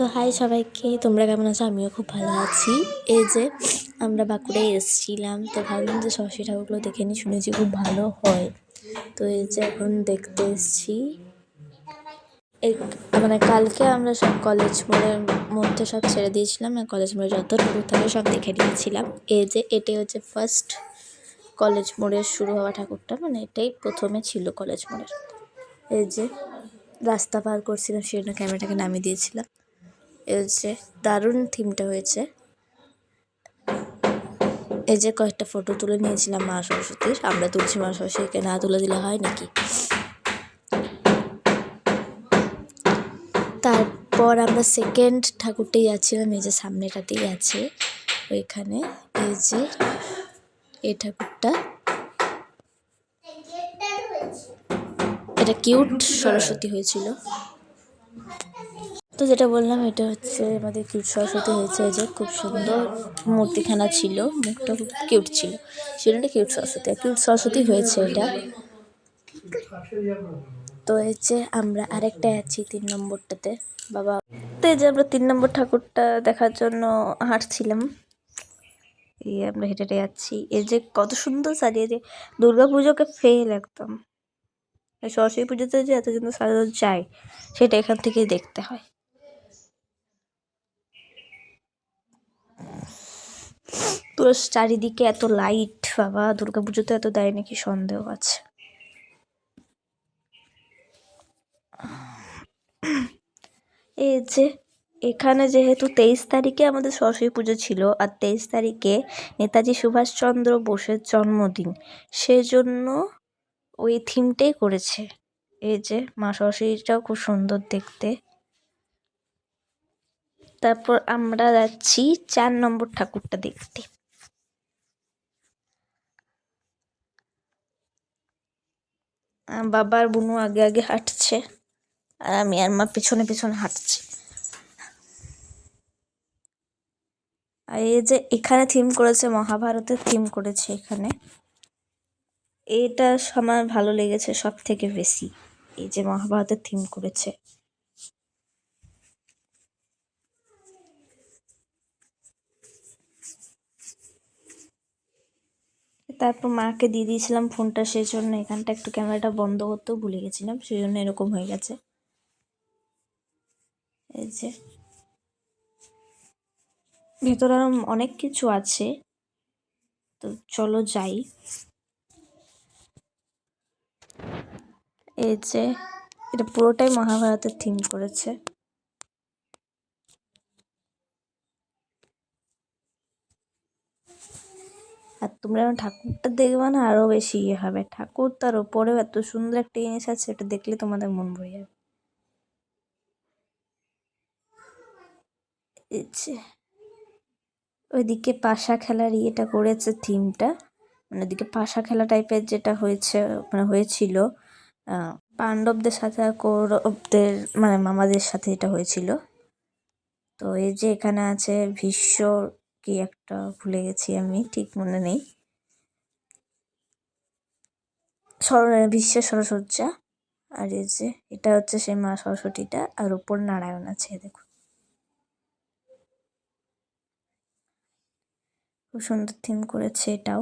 তো হাই সবাইকে, তোমরা কেমন আছো? আমিও খুব ভালো আছি। এই যে আমরা বাঁকুড়ায় এসেছিলাম, তো ভাবলাম যে সরস্বতী ঠাকুরগুলো দেখে নিই, শুনেছি খুব ভালো হয়। তো এই যে এখন দেখতে এসেছি। এই মানে কালকে আমরা সব কলেজ মোড়ের মধ্যে সব ছেড়ে দিয়েছিলাম, কলেজ মোড়ে যত ঠাকুর থাকে সব দেখে নিয়েছিলাম। এই যে এটাই হচ্ছে ফার্স্ট কলেজ মোড়ের শুরু হওয়া ঠাকুরটা, মানে এটাই প্রথমে ছিল কলেজ মোড়ের। এই যে রাস্তা পার করছিলাম, সেজন্য ক্যামেরাটাকে নামিয়ে দিয়েছিলাম। এই যে দারুণ থিমটা হয়েছে। এই যে কয়েকটা ফটো তুলে নিয়েছিলাম মা সরস্বতীর। আমরা তুলছি, মা সরস্বতীকে না তুলে দিলে হয় নাকি? তারপর আমরা সেকেন্ড ঠাকুরটাই যাচ্ছিলাম, এই যে সামনেটাতেই আছে ওইখানে। এই যে এই ঠাকুরটা, এটা কিউট সরস্বতী হয়েছিল। তো যেটা বললাম, এটা হচ্ছে আমাদের কিউট সরস্বতী হয়েছে। যে খুব সুন্দর মূর্তিখানা ছিল, মুখটা খুব কিউট ছিল, সেটা কিউট সরস্বতী, কিউট সরস্বতী হয়েছে এটা। তো এই যে আমরা আরেকটা আছি 3 নম্বরটাতে বাবা। তো এই যে আমরা 3 নম্বর ঠাকুরটা দেখার জন্য হাঁটছিলাম, এই আমরা হেঁটে হেঁটে যাচ্ছি। এই যে কত সুন্দর সাজিয়ে, যে দুর্গা পুজোকে ফেল একদম। সরস্বতী পুজোতে যে এত সুন্দর সাজানো যায়, সেটা এখান থেকেই দেখতে হয়। পুরো চারিদিকে এত লাইট, বাবা দুর্গা পুজোতে এত দেয় নাকি সন্দেহ আছে। এই যে এখানে যেহেতু 23 তারিখে আমাদের সরস্বতী পুজো ছিল, আর 23 তারিখে নেতাজি সুভাষচন্দ্র বোসের জন্মদিন, সেজন্য ওই থিমটাই করেছে। এই যে মা সরস্বতীটাও খুব সুন্দর দেখতে। তারপর আমরা যাচ্ছি 4 নম্বর ঠাকুরটা দেখতে। বাবার বুনু আগে আগে হাঁটছে, আর আমি আর মা পেছনে পেছনে হাঁটছি। আর এই যে এখানে থিম করেছে, মহাভারতের থিম করেছে এখানে। এটা আমার ভালো লেগেছে সব থেকে বেশি, এই যে মহাভারতের থিম করেছে। তারপর মাকে দিয়ে দিয়েছিলাম ফোনটা, সেই জন্য এখানটা একটু ক্যামেরাটা বন্ধ করতেও ভুলে গেছিলাম, সেই জন্য এরকম হয়ে গেছে। এই যে ভেতরে আরো অনেক কিছু আছে, তো চলো যাই। এই যে এটা পুরোটাই মহাভারতের থিম করেছে। আর তোমরা যখন ঠাকুরটা দেখবে না, আরো বেশি ইয়ে হবে। ঠাকুর তার ওপরেও এত সুন্দর একটা জিনিস আছে, এটা দেখলে তোমাদের মন ভরে যাবে। এই যে ওইদিকে পাশা খেলার ইয়েটা করেছে থিমটা, মানে ওদিকে পাশা খেলা টাইপের যেটা হয়েছে, মানে হয়েছিল পাণ্ডবদের সাথে আর কৌরবদের, মানে মামাদের সাথে এটা হয়েছিল। তো এই যে এখানে আছে ভীষ্ম কি একটা, ভুলে গেছি আমি, ঠিক মনে নেই। বিশ্বের সরসজ্জা। আর এই যে এটা হচ্ছে সেই মা সরস্বতীটা, আর উপর নারায়ণ আছে, দেখো খুব সুন্দর থিম করেছে এটাও।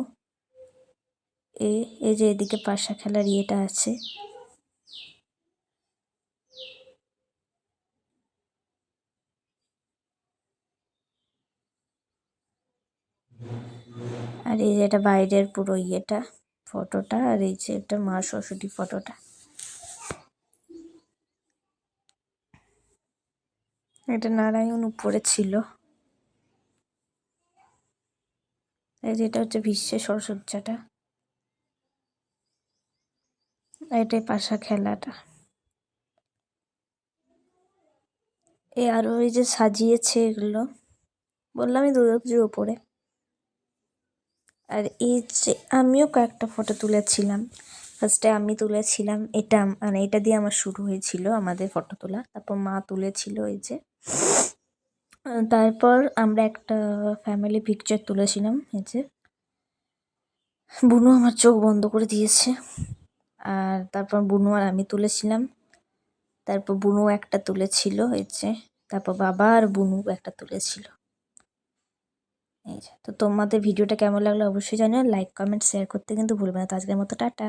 এই যে এদিকে পাশা খেলার ইয়েটা আছে। আর এই যে এটা বাইরের পুরো ইয়েটা, ফটোটা। আর এই যে এটা মা সরস্বতী ফটোটা। এটা নারায়ণ উপরে ছিল। এই যে এটা হচ্ছে বিশ্বের সরসজ্জাটা, এটাই পাশা খেলাটা। আরো এই যে সাজিয়েছে এগুলো, বললামই দুর্গা পুজোর উপরে। আর এই যে আমিও কয়েকটা ফটো তুলেছিলাম, ফার্স্টে আমি তুলেছিলাম, এটা মানে এটা দিয়ে আমার শুরু হয়েছিল আমাদের ফটো তোলা। তারপর মা তুলেছিল এই যে। তারপর আমরা একটা ফ্যামিলি পিকচার তুলেছিলাম, এই যে বুনু আমার চোখ বন্ধ করে দিয়েছে। আর তারপর বুনু আর আমি তুলেছিলাম। তারপর বুনু একটা তুলেছিল, এই যে তারপর বাবা আর বুনু একটা তুলেছিল। এই যে, তো তোমাদের ভিডিওটা কেমন লাগলো অবশ্যই জানিও, লাইক কমেন্ট শেয়ার করতে কিন্তু ভুলবে না। তো আজকের মতো টাটা।